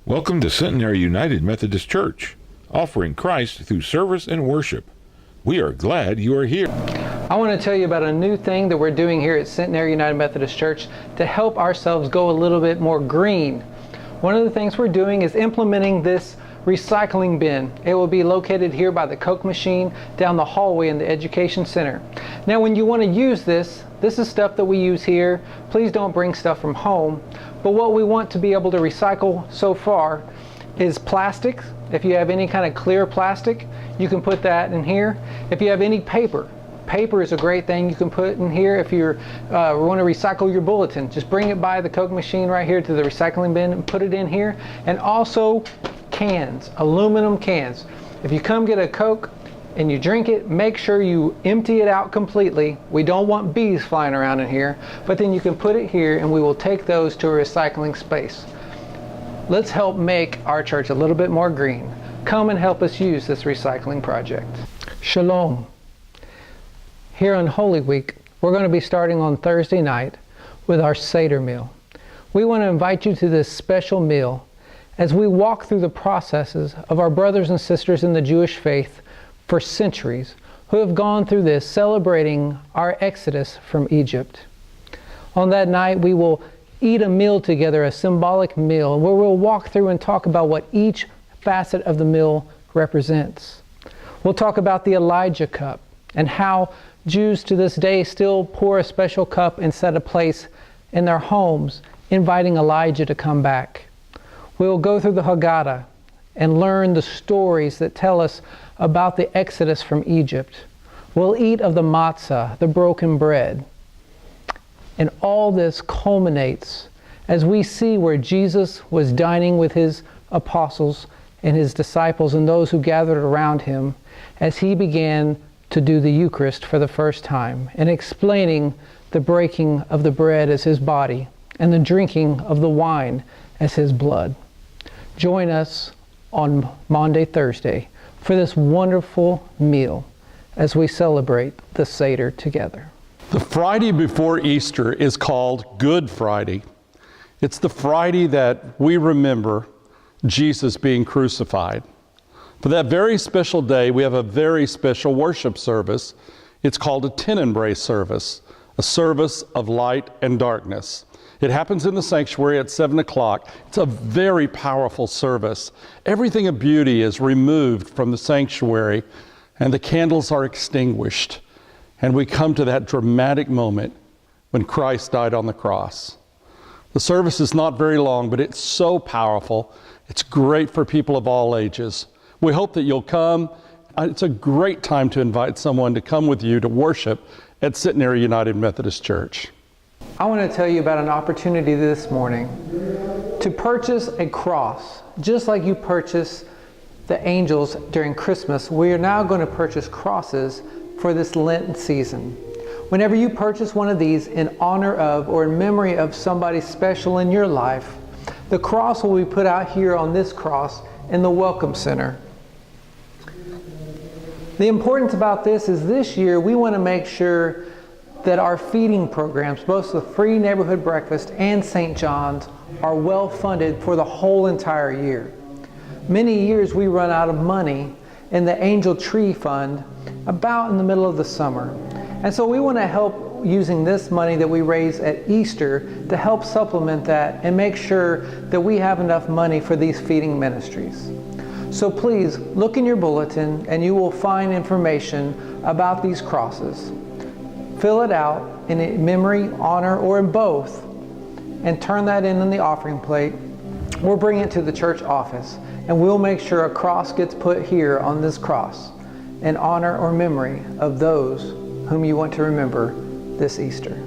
Welcome to Centenary United Methodist Church, offering Christ through service and worship. We are glad you are here. I want to tell you about a new thing that we're doing here at Centenary United Methodist Church to help ourselves go a little bit more green. One of the things we're doing is implementing this recycling bin. It will be located here by the Coke machine down the hallway in the Education Center. Now when you want to use this is stuff that we use here. Please don't bring stuff from home. But what we want to be able to recycle so far is plastic. If you have any kind of clear plastic, you can put that in here. If you have any paper is a great thing you can put in here. If you want to recycle your bulletin, just bring it by the Coke machine right here to the recycling bin and put it in here. And also cans, aluminum cans. If you come get a Coke and you drink it, make sure you empty it out completely. We don't want bees flying around in here, but then you can put it here and we will take those to a recycling space. Let's help make our church a little bit more green. Come and help us use this recycling project. Shalom. Here on Holy Week, we're going to be starting on Thursday night with our Seder meal. We want to invite you to this special meal as we walk through the processes of our brothers and sisters in the Jewish faith for centuries who have gone through this, celebrating our exodus from Egypt. On that night, we will eat a meal together, a symbolic meal, where we'll walk through and talk about what each facet of the meal represents. We'll talk about the Elijah cup and how Jews to this day still pour a special cup and set a place in their homes, inviting Elijah to come back. We'll go through the Haggadah and learn the stories that tell us about the exodus from Egypt. We'll eat of the matzah, the broken bread. And all this culminates as we see where Jesus was dining with his apostles and his disciples and those who gathered around him as he began to do the Eucharist for the first time and explaining the breaking of the bread as his body and the drinking of the wine as his blood. Join us on Maundy, Thursday for this wonderful meal as we celebrate the Seder together. The Friday before Easter is called Good Friday. It's the Friday that we remember Jesus being crucified. For that very special day, we have a very special worship service. It's called a Tenebrae service, a service of light and darkness. It happens in the sanctuary at 7 o'clock. It's a very powerful service. Everything of beauty is removed from the sanctuary and the candles are extinguished. And we come to that dramatic moment when Christ died on the cross. The service is not very long, but it's so powerful. It's great for people of all ages. We hope that you'll come. It's a great time to invite someone to come with you to worship at Centenary United Methodist Church. I want to tell you about an opportunity this morning to purchase a cross. Just like you purchase the angels during Christmas, we are now going to purchase crosses for this Lenten season. Whenever you purchase one of these in honor of or in memory of somebody special in your life, the cross will be put out here on this cross in the Welcome Center. The importance about this is this year we want to make sure that our feeding programs, both the free neighborhood breakfast and St. John's, are well funded for the whole entire year. Many years we run out of money in the Angel Tree Fund about in the middle of the summer. And so we want to help using this money that we raise at Easter to help supplement that and make sure that we have enough money for these feeding ministries. So please look in your bulletin and you will find information about these crosses. Fill it out in memory, honor, or in both, and turn that in the offering plate, or bring it to the church office, and we'll make sure a cross gets put here on this cross in honor or memory of those whom you want to remember this Easter.